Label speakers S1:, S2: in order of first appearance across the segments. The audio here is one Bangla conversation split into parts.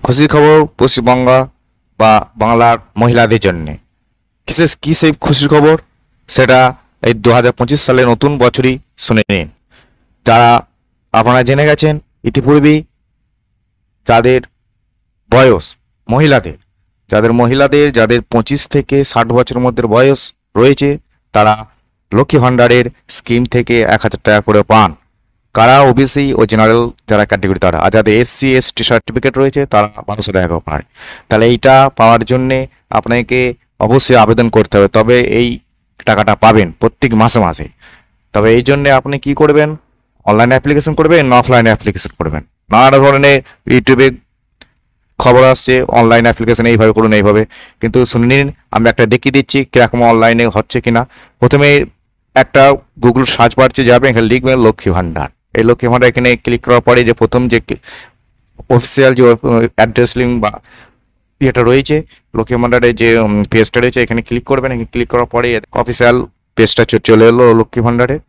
S1: খুশির খবর পশ্চিমবঙ্গ বা বাংলার মহিলাদের জন্যে। বিশেষ কী সেই খুশির খবর সেটা এই 2025 সালে নতুন বছরই শুনে নিন। যারা আপনারা জেনে গেছেন ইতিপূর্বেই, যাদের বয়স যাদের 25 থেকে 60 বছরের মধ্যে বয়স রয়েছে, তারা লক্ষ্মী ভাণ্ডারের স্কিম থেকে 1000 টাকা করে পান। কারা ওবিসি ও জেনারেল যারা ক্যাটেগরি তারা, আর যাদের SC ST সার্টিফিকেট রয়েছে তারা 1200 টাকা পায়। তাহলে এইটা পাওয়ার জন্যে আপনাকে অবশ্যই আবেদন করতে হবে, তবে এই টাকাটা পাবেন প্রত্যেক মাসে মাসে। তবে এই জন্যে আপনি কি করবেন, অনলাইনে অ্যাপ্লিকেশন করবেন না অফলাইনে অ্যাপ্লিকেশন করবেন। নানা ধরনের ইউটিউবে খবর আসছে অনলাইন অ্যাপ্লিকেশন এইভাবে করুন এইভাবে, কিন্তু শুনে নিন আমি একটা দেখিয়ে দিচ্ছি কিরকম অনলাইনে হচ্ছে কিনা। প্রথমে একটা গুগল সার্চ বারতে যাবে, এখানে লিখবেন লক্ষ্মী ভাণ্ডার। এই লক্ষ্মী ভাণ্ডার এখানে ক্লিক করার পরে যে প্রথম যে অফিসিয়াল যে অ্যাড্রেস লিঙ্ক বা ইয়েটা রয়েছে, লক্ষ্মী ভাণ্ডারের যে পেজটা রয়েছে এখানে ক্লিক করবেন। এখানে ক্লিক করার পরে অফিসিয়াল পেজটা চলে এলো লক্ষ্মী ভাণ্ডারের।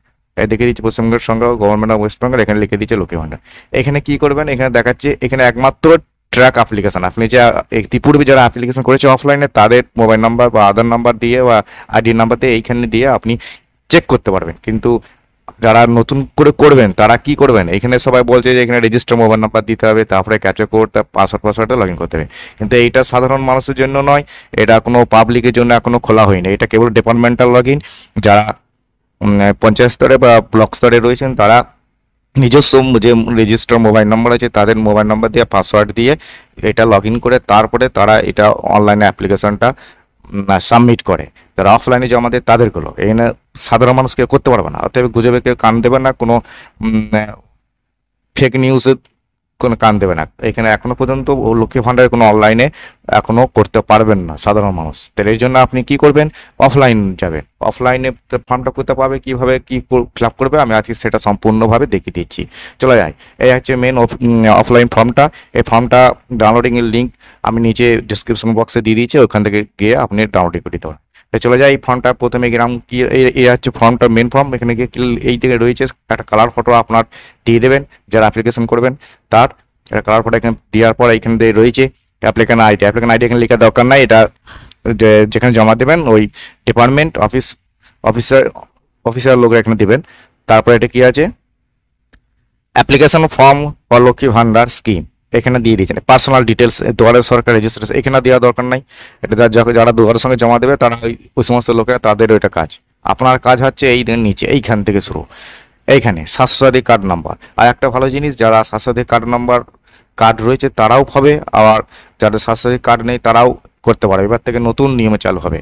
S1: দেখে দিচ্ছে পশ্চিমবঙ্গের সঙ্গে গভর্নমেন্ট অফ ওয়েস্ট বেঙ্গল, এখানে লিখে দিচ্ছে লক্ষ্মী ভাণ্ডার। এখানে কি করবেন, এখানে দেখাচ্ছে এখানে একমাত্র ট্র্যাক অ্যাপ্লিকেশন। আপনি যে ইতিপূর্বে যারা অ্যাপ্লিকেশন করেছে অফলাইনে তাদের মোবাইল নাম্বার বা আধার নাম্বার দিয়ে বা আইডি নাম্বার দিয়ে এইখানে দিয়ে আপনি চেক করতে পারবেন। কিন্তু যারা নতুন করে করবেন তারা কি করবেন, এখানে সবাই বলছে যে এখানে রেজিস্টার মোবাইল নাম্বার দিতে হবে, তারপরে ক্যাপচা কোড, তার পাসওয়ার্ডে লগ ইন করতে হবে। কিন্তু এইটা সাধারণ মানুষের জন্য নয়, এটা কোনো পাবলিকের জন্য এখনো খোলা হয়নি। এটা কেবল ডিপার্টমেন্টাল লগ ইন। যারা পঞ্চায়েত স্তরে বা ব্লক স্তরে রয়েছেন তারা নিজস্ব যে রেজিস্টার মোবাইল নাম্বার আছে তাদের মোবাইল নাম্বার দিয়ে পাসওয়ার্ড দিয়ে এটা লগ ইন করে তারপরে তারা এটা অনলাইনে অ্যাপ্লিকেশনটা সাবমিট করে। যারা অফলাইনে জমা দেয় তাদেরগুলো এখানে সাধারণ মানুষকে করতে পারবে না। অতএব গুজবে কেউ কান দেবে না, কোনো ফেক নিউজে কোনো কান দেবে না। এখানে এখনো পর্যন্ত লক্ষ্মী ভাণ্ডারের কোনো অনলাইনে এখনো করতে পারবেন না সাধারণ মানুষ। তাহলে এই জন্য আপনি কি করবেন, অফলাইন যাবেন। অফলাইনে ফর্মটা করতে পারবে, কীভাবে কি ফিল আপ করবে আমি আজকে সেটা সম্পূর্ণভাবে দেখিয়ে দিচ্ছি। চলে যাই, এই হচ্ছে মেন অফলাইন ফর্মটা। এই ফর্মটা ডাউনলোডিংয়ের লিঙ্ক আমি নিচে ডিসক্রিপশন বক্সে দিয়ে দিয়েছি, ওখান থেকে গিয়ে আপনি ডাউনলোড করে দিতে পারেন। চলে যাই, এই ফর্মটা প্রথমে গ্রাম কি এই হচ্ছে ফর্মটা মেন ফর্ম। এখানে গিয়ে এই দিকে রয়েছে একটা কালার ফটো আপনার দিয়ে দেবেন যারা অ্যাপ্লিকেশন করবেন তার। এটা কালার ফটো এখানে দেওয়ার পর এখানে রয়েছে অ্যাপ্লিকেন্ট আইডি এখানে লেখার দরকার নাই। এটা যেখানে জমা দেবেন ওই ডিপার্টমেন্ট অফিসার লোক এখানে দেবেন। তারপর এটা কি আছে, application form for Lakshmi Bhandar scheme এখানে দিয়ে দিয়েছেন। পার্সোনাল ডিটেলস দুয়ারে সরকার রেজিস্ট্রেশন এখানে দেওয়া দরকার নাই। এটা যারা দুয়ারের সঙ্গে জমা দেবে তারা ওই সমস্ত লোকেরা তাদের ওইটা কাজ। আপনার কাজ হচ্ছে এই নিচে এইখান থেকে শুরু, এইখানে স্বাস্থ্যসাথী কার্ড নাম্বার। আর একটা ভালো জিনিস, যারা স্বাস্থ্যসাথী কার্ড রয়েছে তারাও হবে, আবার যাদের স্বাস্থ্যসাথী কার্ড নেই তারাও করতে পারে। এবার থেকে নতুন নিয়মে চালু হবে।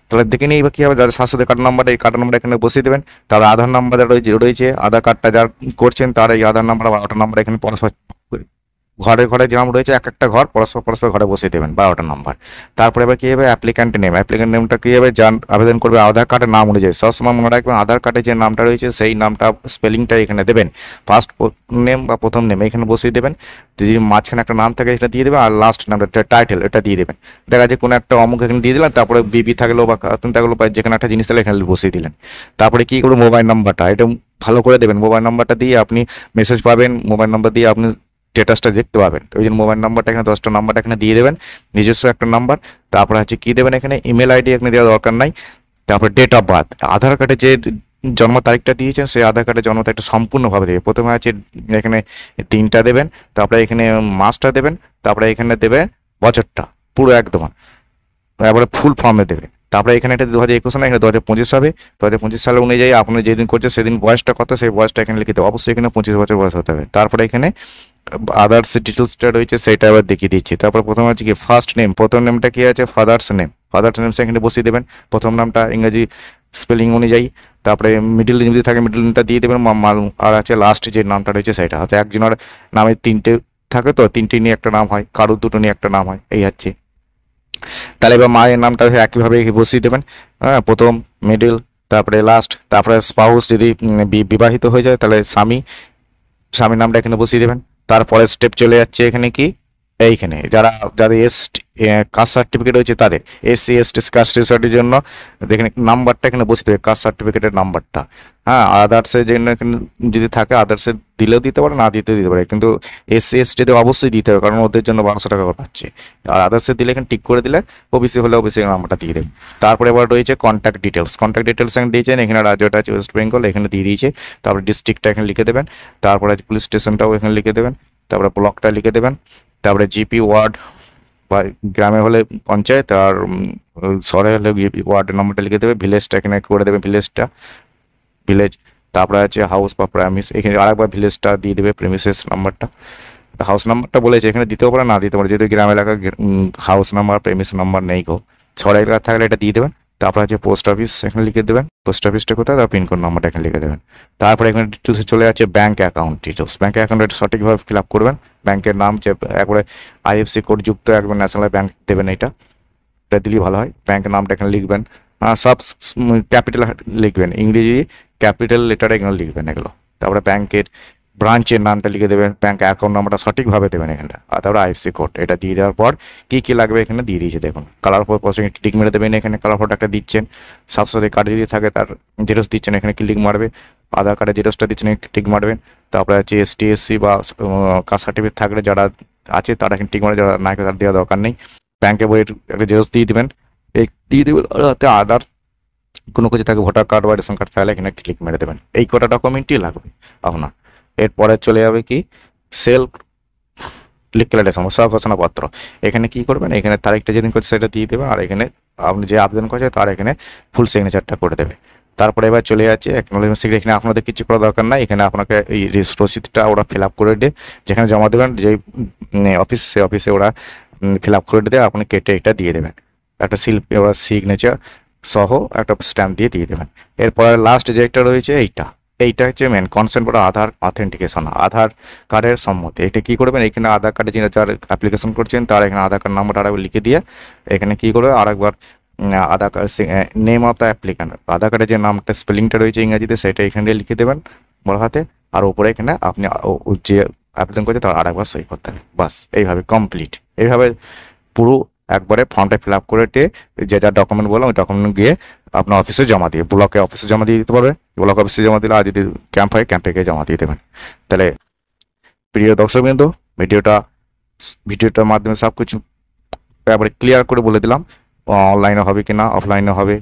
S1: তাহলে দেখে নিই এবার কী হবে। যাদের স্বাস্থ্যসাথী কার্ড নাম্বার, এই কার্ড নাম্বার এখানে বসিয়ে দেবেন। তার আধার নাম্বার রয়েছে আধার কার্ডটা যার করছেন তার এই আধার নাম্বার বা ওটা নাম্বার এখানে পরস্পর ঘরে ঘরে যেরকম রয়েছে একটা ঘর পরস্পর ঘরে বসিয়ে দেবেন 12টা নাম্বার। তারপরে এবার কী হবে, অ্যাপ্লিক্যান্ট নেমটা কী হবে, যান আবেদন করবে আধার কার্ডের নাম অনুযায়ী। সবসময় মনে রাখবেন আধার কার্ডে যে নামটা রয়েছে সেই নামটা স্পেলিংটা এখানে দেবেন। ফার্স্ট নেম বা প্রথম নেম এখানে বসিয়ে দেবেন। যদি মাঝখানে একটা নাম থাকে সেটা দিয়ে দেবেন, আর লাস্ট নামটা টাইটেল এটা দিয়ে দেবেন। দেখা যায় কোনো একটা অমুক এখানে দিয়ে দিলেন, তারপরে বিবি থাকলো বা কাতুন থাকলো বা যেখানে একটা জিনিস থাকলে এখানে বসিয়ে দিলেন। তারপরে কী করবো, মোবাইল নাম্বারটা এটা ভালো করে দেবেন। মোবাইল নাম্বারটা দিয়ে আপনি মেসেজ পাবেন, মোবাইল নাম্বার দিয়ে আপনি স্ট্যাটাসটা দেখতে পাবেন। ওই জন্য মোবাইল নাম্বারটা এখানে 10টা নাম্বারটা এখানে দিয়ে দেবেন, নিজস্ব একটা নাম্বার। তারপরে হচ্ছে কী দেবেন, এখানে ইমেল আইডি এখানে দেওয়ার দরকার নাই। তারপরে ডেট অফ বার্থ, আধার কার্ডে যে জন্ম তারিখটা দিয়েছেন সেই আধার কার্ডের জন্ম তারিখটা সম্পূর্ণভাবে দেবে। প্রথমে আছে এখানে 3টা দেবেন, তারপরে এখানে মাসটা দেবেন, তারপরে এখানে দেবে বছরটা পুরো একদম, তারপরে ফুল ফর্মে দেবে। তারপরে এখানে এটা 2021 না, এখানে 2025 হবে। 2025 সাল অনুযায়ী আপনার যেদিন করছে সেদিন বয়সটা কত সেই বয়সটা এখানে লিখে দেবে। অবশ্যই এখানে 25 বছর বয়স হতে হবে। তারপরে এখানে আদার্স ডিটেলসটা রয়েছে সেটা এবার দেখিয়ে দিচ্ছি। তারপর প্রথমে হচ্ছে কি ফার্স্ট নেম, প্রথম নেমটা কি আছে ফাদার্স নেম এখানে বসিয়ে দেবেন। প্রথম নামটা ইংরেজি স্পেলিং অনুযায়ী। তারপরে মিডিল যদি থাকে মিডিল নেমটা দিয়ে দেবেন। আর আছে লাস্ট যে নামটা রয়েছে সেটা, হয়তো একজনের নামে 3টে থাকে তো 3টে নিয়ে একটা নাম হয়, কারোর 2টো নিয়ে একটা নাম হয়, এই হচ্ছে। তাহলে এবার মায়ের নামটা একইভাবে বসিয়ে দেবেন। হ্যাঁ, প্রথম মিডিল তারপরে লাস্ট। তারপরে স্পাউস যদি বিবাহিত হয়ে যায় তাহলে স্বামীর নামটা এখানে বসিয়ে দেবেন। তারপরে স্টেপ চলে যাচ্ছে এখানে কি এইখানে যাদের কাস্ট সার্টিফিকেট হয়েছে তাদের এসসি এসটি কাস্ট সার্টিফিকেটের জন্য দেখেন নাম্বারটা এখানে বসতে হবে, কাস্ট সার্টিফিকেটের নাম্বারটা। হ্যাঁ, আদার্সের জন্য এখানে যদি থাকে আদার্সে দিলেও দিতে পারে, না দিতে পারে, কিন্তু এসসি এসটিতে অবশ্যই দিতে হবে, কারণ ওদের জন্য 1200 টাকা করে পাচ্ছে। আর আদার্সে দিলে এখানে টিক করে দিলে ওবিসি হলে ওবিসি নাম্বারটা দিয়ে দেবে। তারপরে এবার রয়েছে কন্ট্যাক্ট ডিটেলস এখানে দিয়েছেন, এখানে রাজ্যটা আছে ওয়েস্ট বেঙ্গল, এখানে দিয়ে দিয়েছে। তারপরে ডিস্ট্রিক্টটা এখানে লিখে দেবেন, তারপরে পুলিশ স্টেশনটাও এখানে লিখে দেবেন, তারপরে ব্লকটা লিখে দেবেন, তারপরে জিপি ওয়ার্ড বা গ্রামে হলে পঞ্চায়েত, আর শহরে হলে ওয়ার্ড নম্বরটা লিখে দেবে, ভিলেজটা এখানে করে দেবে, ভিলেজ। তারপরে আছে হাউস বা প্রেমিস, এখানে আরেকবার ভিলেজটা দিয়ে দেবে, প্রেমিসেস নাম্বারটা। হাউস নাম্বারটা বলেছে এখানে দিতেও পারে, না দিতে পারে, যেহেতু গ্রাম এলাকা হাউস নাম্বার প্রেমিস নাম্বার নেই গো। শহর এলাকা থাকলে এটা দিয়ে দেবেন। তারপরে আছে পোস্ট অফিস, এখানে লিখে দেবেন পোস্ট অফিসটা কোথায়, তার পিনকোড নাম্বারটা এখানে লিখে দেবেন। তারপরে এখানে ডিটেলসে চলে যাচ্ছে bank account details. Bank account এটা সঠিকভাবে ফিল আপ করবেন। ব্যাংকের নাম যে একবারে আইএফসি কোড যুক্ত একবার ন্যাশনাল ব্যাংক দেবেন, এটা দিলেই ভালো হয়। ব্যাংকের নামটা এখানে লিখবেন, সব ক্যাপিটাল লিখবেন, ইংরেজি ক্যাপিটাল লেটার এখানে লিখবেন এগুলো। তারপরে ব্যাংকের ব্রাঞ্চের নামটা লিখে দেবেন, ব্যাংক অ্যাকাউন্ট নাম্বারটা সঠিকভাবে দেবেন এখানটা, আর তারপরে আইএফসি কোড এটা দিয়ে দেওয়ার পর কী লাগবে এখানে দিয়ে দিয়েছে দেখুন। কালার ফটো প্রসেসিং টিক মেরে দেবেন, এখানে কালার ফটো একটা দিচ্ছেন, সাথে সাথে কার্ড যদি থাকে তার জেরক্স দিচ্ছেন, এখানে ক্লিক মারবে। আধার কার্ডের জেরক্সটা দিচ্ছেন, টিক মারবেন। তারপরে হচ্ছে এসটি এসসি বা কাস্ট সার্টিফিকেট থাকলে যারা আছে তারা এখানে টিক মারে, যারা না তার দেওয়া দরকার নেই। ব্যাংকে বইয়ের একটা জেরক্স দিয়ে দেবেন, দিয়ে দেবেন। আর হাতে আধার কোনো কিছু থাকে, ভোটার কার্ড বা রেশন কার্ড থাকলে এখানে ক্লিক মেরে দেবেন। এই কটা ডকুমেন্টই লাগবে আপনার। এরপরে চলে যাবে কি সেলফ ডিক্লারেশন, সব ঘোষণাপত্র। এখানে কি করবেন, এখানে তারিখটা যেদিন করছে সেটা দিয়ে দেবেন, আর এখানে আপনি যে আবেদন করছে তার এখানে ফুল সিগনেচারটা করে দেবে। তারপরে এবার চলে যাচ্ছে অ্যাকনোলেজমেন্ট সিগনেচার। এখানে আপনাদের কিছু করা দরকার নাই, এখানে আপনাকে এই রসিদটা ওরা ফিল আপ করে দিয়ে যেখানে জমা দেবেন, যে অফিস সে অফিসে ওরা ফিল আপ করে দিয়ে আপনি কেটে এটা দিয়ে দেবেন, একটা ওরা সিগনেচার সহ একটা স্ট্যাম্প দিয়ে দেবেন। এরপরে লাস্ট যেটা রয়েছে এইটা হচ্ছে মেন কনসেন্ট বা আধার অথেন্টিকেশন, আধার কার্ডের সম্মতি। এটা কি করবেন, এখানে আধার কার্ডে যিনি যার অ্যাপ্লিকেশন করছেন তার এখানে আধার কার্ড নাম্বারটা আরেকবার লিখে দিয়ে এখানে কি করবে আরেকবার Aadhaar card name of the applicant, Aadhaar কার্ডের যে নামটা স্পেলিংটা রয়েছে ইংরেজিতে সেটা এখানে লিখে দেবেন বড় হাতে, আর উপরে এখানে আপনি যে আবেদন করছে তার আরেকবার সই করতে হবে। বাস এইভাবে কমপ্লিট। এইভাবে পুরো একবারে ফর্মটা ফিল আপ করে যে যা ডকুমেন্ট বললাম ওই ডকুমেন্ট গিয়ে আপনার অফিসে জমা দিয়ে, ব্লকে অফিসে জমা দিয়ে দিতে পারবে। ব্লক অফিসে জমা দিলে, আর যদি ক্যাম্প হয় ক্যাম্পে গিয়ে জমা দিয়ে দেবেন। তাহলে প্রিয় দর্শকবৃন্দ, ভিডিওটার মাধ্যমে সব কিছু একবারে ক্লিয়ার করে বলে দিলাম। অনলাইনে হবে কি না, অফলাইনে হবে,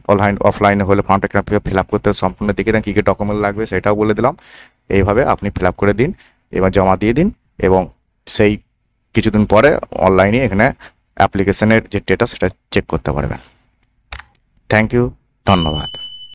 S1: অফলাইনে হলে ফর্মটা ফিল আপ করতে সম্পূর্ণ দেখে দেন, কী কী ডকুমেন্ট লাগবে সেটাও বলে দিলাম। এইভাবে আপনি ফিল আপ করে দিন, এবার জমা দিয়ে দিন, এবং সেই কিছুদিন পরে অনলাইনে এখানে অ্যাপ্লিকেশনের যে স্ট্যাটাস সেটা চেক করতে পারবেন। থ্যাংক ইউ, ধন্যবাদ।